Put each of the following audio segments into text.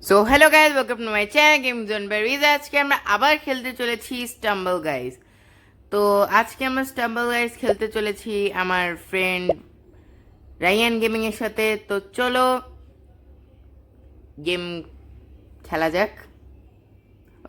So hello guys, welcome to my channel game zone berries. আজকে আমরা আবার খেলতে চলেছি স্টাম্বল গাইজ। তো আজকে আমরা স্টাম্বল গাইজ খেলতে চলেছি আমার ফ্রেন্ড রায়ান গেমিং এর সাথে। তো চলো গেম খেলা যাক।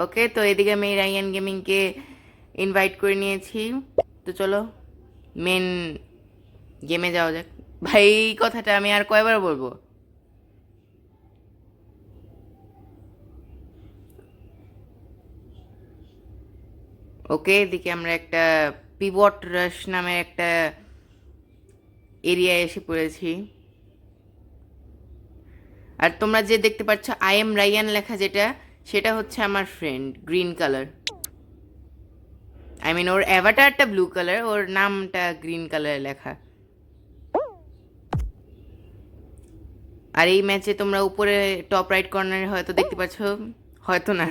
ওকে, তো এদিকে আমি রায়ান গেমিংকে ইনভাইট করে নিয়েছি। তো চলো মেন গেমে যাওয়া যাক। ভাই এই কথাটা আমি আর কয়বার বলবো? ওকে, এদিকে আমরা একটা পিভট রাশ নামের একটা এরিয়ায় এসে পড়েছি। আর তোমরা যে দেখতে পাচ্ছ আই এম রায়ান লেখা, যেটা সেটা হচ্ছে আমার friend, green colour. I mean ওর অ্যাভাটারটা ব্লু কালার, ওর নামটা গ্রিন কালারে লেখা। আর এই ম্যাচে তোমরা উপরে টপ রাইট কর্নারে হয়তো দেখতে পাচ্ছ, হয়তো না,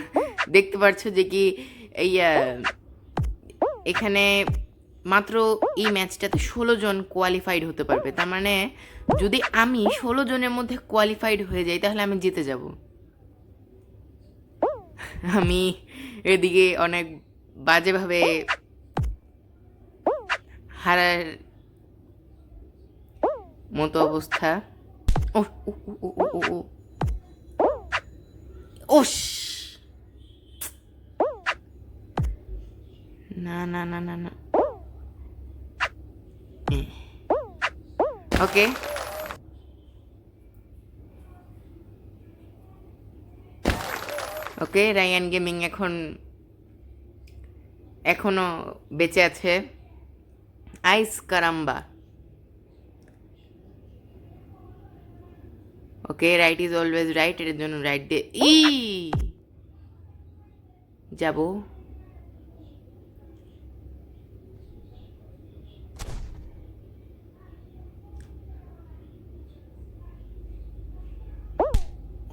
দেখতে পাচ্ছ যে কি এই এখানে মাত্র এই ম্যাচটাতে 16 জন কোয়ালিফাইড হতে পারবে। তার মানে যদি আমি 16 জনের মধ্যে কোয়ালিফাইড হয়ে যাই তাহলে আমি জিতে যাব। আমি এদিকে অনেক বাজেভাবে হারার মতো অবস্থা। ও ও ও ও ও ও ওস, না না না না না। ওকে, ওকে, রায়ান গেমিং এখনো বেঁচে আছে। আইস কারাম্বা। ওকে, রাইট ইজ অলওয়েজ রাইট, এর জন্য রাইট দিয়ে যাব।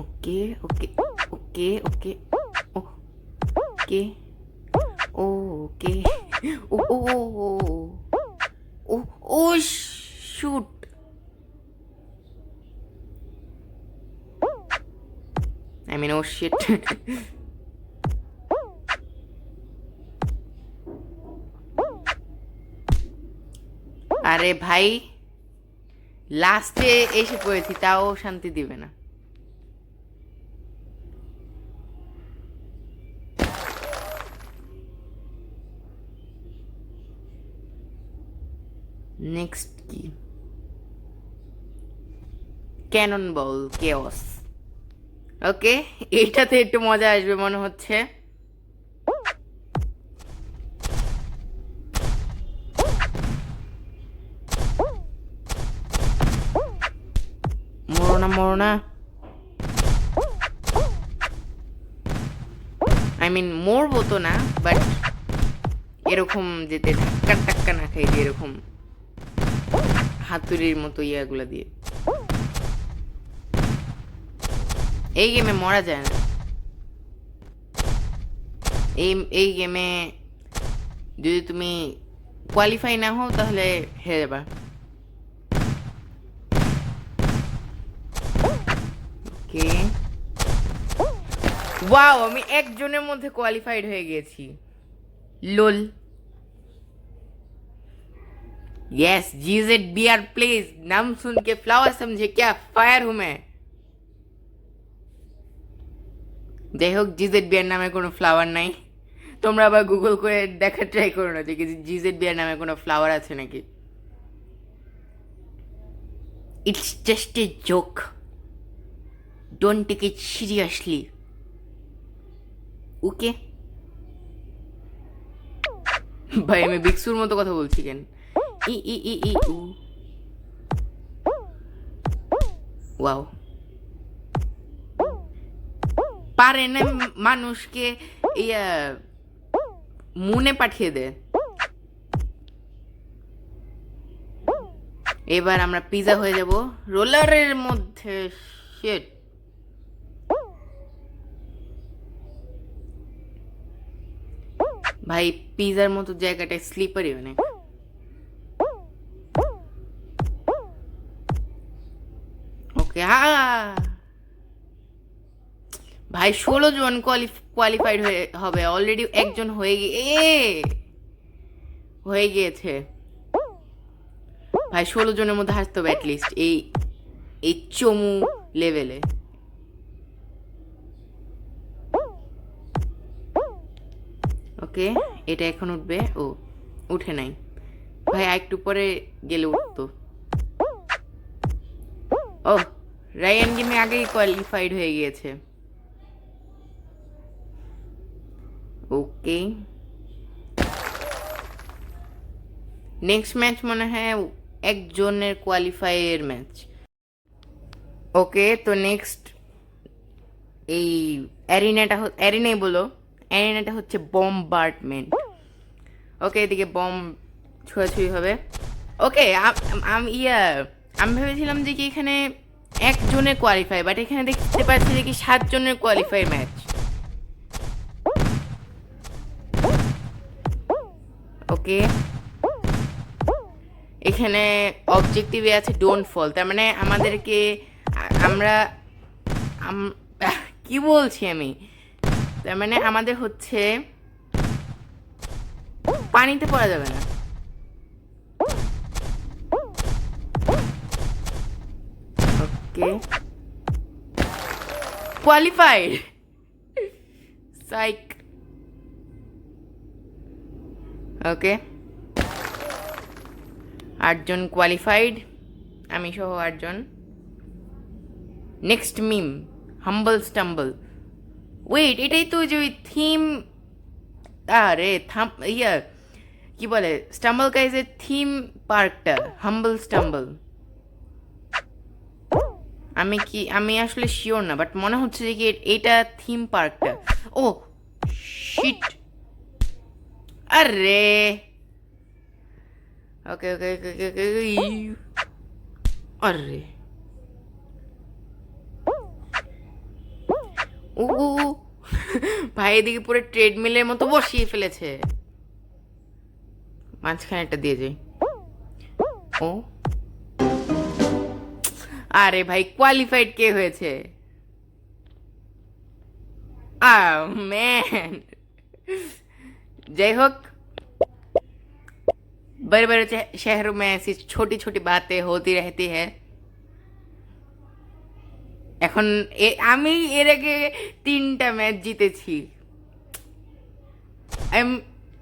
ওকে ওকে ওকে ওকে ওকে ওকে ও ও ও ও shoot. I mean, oh shit. আরে ভাই, লাস্টে এসে পড়েছি, তাও শান্তি দিবে না। নেক্সট কি? Cannon ball chaos. ওকে, এইটাতে একটু মজা আসবে মনে হচ্ছে। মরো না, মরো না। আই মিন মরবো তো না, বাট এরকম যেতে ধাক্কা টাক্কা না খাই, যে এরকম হাতুড়ির মতো ইয়াগুলা দিয়ে। এই গেমে মরা যায় না। এই গেমে যদি তুমি কোয়ালিফাই না হও তাহলে হেরে যাবা। ওকে, ওয়াও, আমি একজনের মধ্যে কোয়ালিফাইড হয়ে গেছি। লোল। यस, GZBR प्लीज, नाम सुन के फ्लावर समझे क्या, फायर हूं मैं। যাই হোক, GZBR নামে কোনো ফ্লাওয়ার নাই। তোমরা আবার গুগল করে দেখার ট্রাই করো না যে GZBR নামে কোনো ফ্লাওয়ার আছে নাকি। It's just a joke, don't take it seriously. Okay ভাই, আমি বিক্সুর মতো কথা বলছি কেন? ই ই ই ই উ ওয়াও, পারে না মানুষকে ইয়া মুনে পাঠিয়ে দে। এবার আমরা পিজা হয়ে যাব রোলারের মধ্যে। শিট, ভাই পিজার মতো জায়গাটা স্লিপারি অনেক। ওকে, ভাই 16 জন কোয়ালিফাইড হবে, অলরেডি একজন হয়ে গিয়েছে ভাই। 16 জনের মধ্যে আসতে হবে অ্যাটলিস্ট এই চমু লেভেলে। ওকে, এটা এখন উঠবে। ও উঠে নাই ভাই, একটু পরে গেলে উঠতো। ও, রায়ান গেমে আগেই কোয়ালিফাইড হয়ে গিয়েছে। ওকে, নেক্সট ম্যাচ মনে হয় একজনের কোয়ালিফাইয়ের ম্যাচ। ওকে, তো নেক্সট এই অ্যারিনাই বলো, অ্যারিনাটা হচ্ছে বম্বার্ডমেন্ট। ওকে, এদিকে বম্ব ছোঁয়াছুঁই হবে। ওকে, আমি ভেবেছিলাম যে কি এখানে একজনের কোয়ালিফাই, বাট এখানে দেখতে পাচ্ছি যে কি 7 জনের কোয়ালিফাই ম্যাচ। ওকে, এখানে অবজেক্টিভে আছে ডোন্ট ফল, তার মানে আমাদেরকে আমরা কি বলছি আমি, তার মানে আমাদের হচ্ছে পানিতে পড়া যাবে না। ওকে, কোয়ালিফাইড, সাইক। ওকে, 8 জন কোয়ালিফাইড, আমি সহ 8 জন। নেক্সট মিম, হাম্বল স্টাম্বল। ওয়েট, এটাই তো যে ওই থিম, আরে কি বলে, স্টাম্বল গাইজের থিম পার্কটা, হাম্বল স্টাম্বল। আমি আসলে শিওর না, বাট মনে হচ্ছে যে কি এটা থিম পার্কটা। ও শিট, আরে ওকে ওকে ওকে ওকে, আরে ও ভাই, এদিকে পুরো ট্রেডমিলের মতো বসিয়ে ফেলেছে। মাঝখানে একটা দিয়ে যাই। ও আরে ভাই, কোয়ালিফাইড কে হয়েছে? ম্যান, যাই হোক, बड़े बड़े शहरों में ऐसी छोटी छोटी बातें होती रहती है। এখন আমি এর আগে 3টা ম্যাচ জিতেছি। I am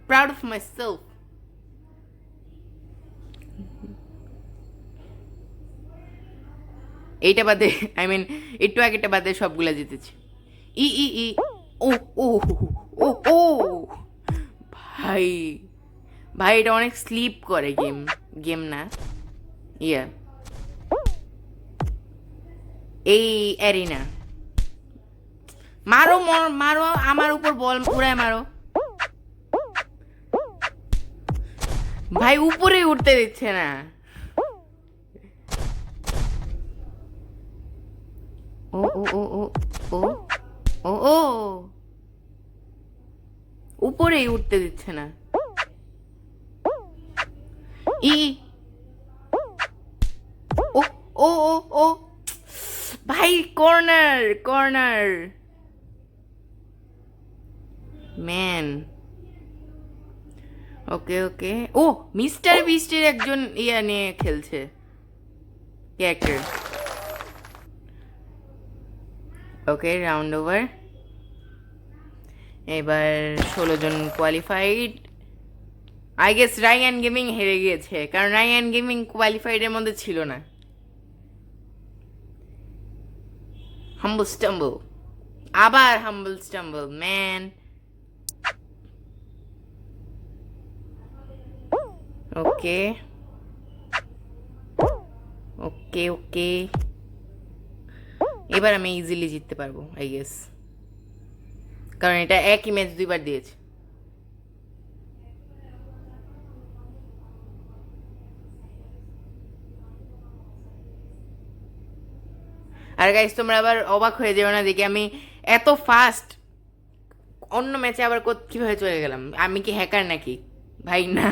proud of my self. এইটা বাদে, একটু আগেটা বাদে সবগুলা জিতেছি। ই ই ই ও ও ও ও ভাই ভাই, এটা অনেক স্লিপ করে গেম না, ইয়া এই অ্যারিনা। মারো মারো, আমার উপর বল উড়ায় মারো ভাই, উপরে উঠতে দিচ্ছে না। ও ও ও ও ও ও ও উপরেই উঠতে দিচ্ছে না। ই ও ও ও ও ভাই, corner corner man. Okay okay, ও মিস্টার বিস্টের একজন নিয়ে খেলছে ক্যারেক্টার। Okay, round over. এবার 16 জন qualified. I guess Ryan gaming হেরে গিয়েছে, কারণ রায়ান গেমিং কোয়ালিফাইডের মধ্যে ছিল না। হাম্বল স্টাম্বল, আবার হাম্বল স্টাম্বল ম্যান। ওকে ওকে ওকে, এবার আমি ইজিলি জিততে পারবো আই গেস, কারণ এটা একই ম্যাচ 2বার দিয়েছে। আর গাইস, তোমরা আবার অবাক হয়ে যেও না দেখি আমি এত ফাস্ট অন্য ম্যাচে আবার কিভাবে চলে গেলাম। আমি কি হ্যাকার নাকি? ভাই না,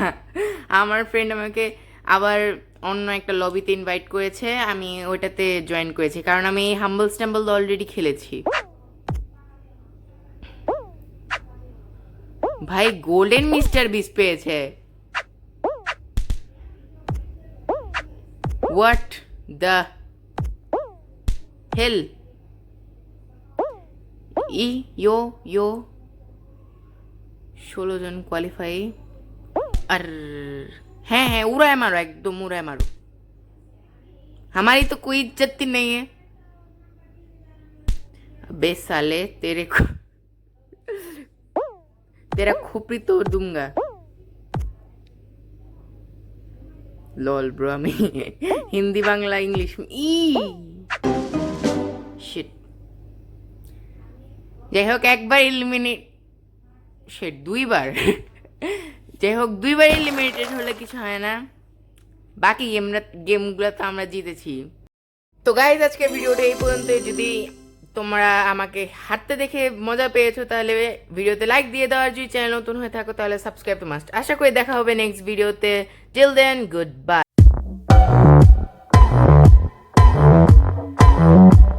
আমার ফ্রেন্ড আমাকে আবার অন্য একটা লবিতে ইনভাইট করেছে, আমি ওইটাতে জয়েন করেছি, কারণ আমি হাম্বল স্টাম্বল অলরেডি খেলেছি। ভাই গোল্ডেন মিস্টার বিস পেয়েছে। What the hell. ইয়ো 16 জন কোয়ালিফাই। আর হ্যাঁ হ্যাঁ, उड़ाए मारो, एकदम उड़ाए मारो, हमारी तो कोई इज्जत ही नहीं है। अबे साले तेरा खोपड़ी तोड़ दूंगा। लॉल ब्रो, আমি হিন্দি বাংলা ইংলিশ শিট। যাই হোক একবার এলিমিনেট, শিট দুইবার, যাই হোক দুইবার এলিমিনেটেড হলে কিছু হয় না, বাকি গেমগুলো তো আমরা জিতেছি। তো গাইজ আজকের ভিডিওটা এই পর্যন্ত। যদি তোমরা আমাকে হাঁটতে দেখে মজা পেয়েছো তাহলে ভিডিওতে লাইক দিয়ে দাও, আর যদি চ্যানেল নতুন হয়ে থাকো তাহলে সাবস্ক্রাইব টু মাস্ট। আশা করি দেখা হবে নেক্সট ভিডিওতে। Till then good by.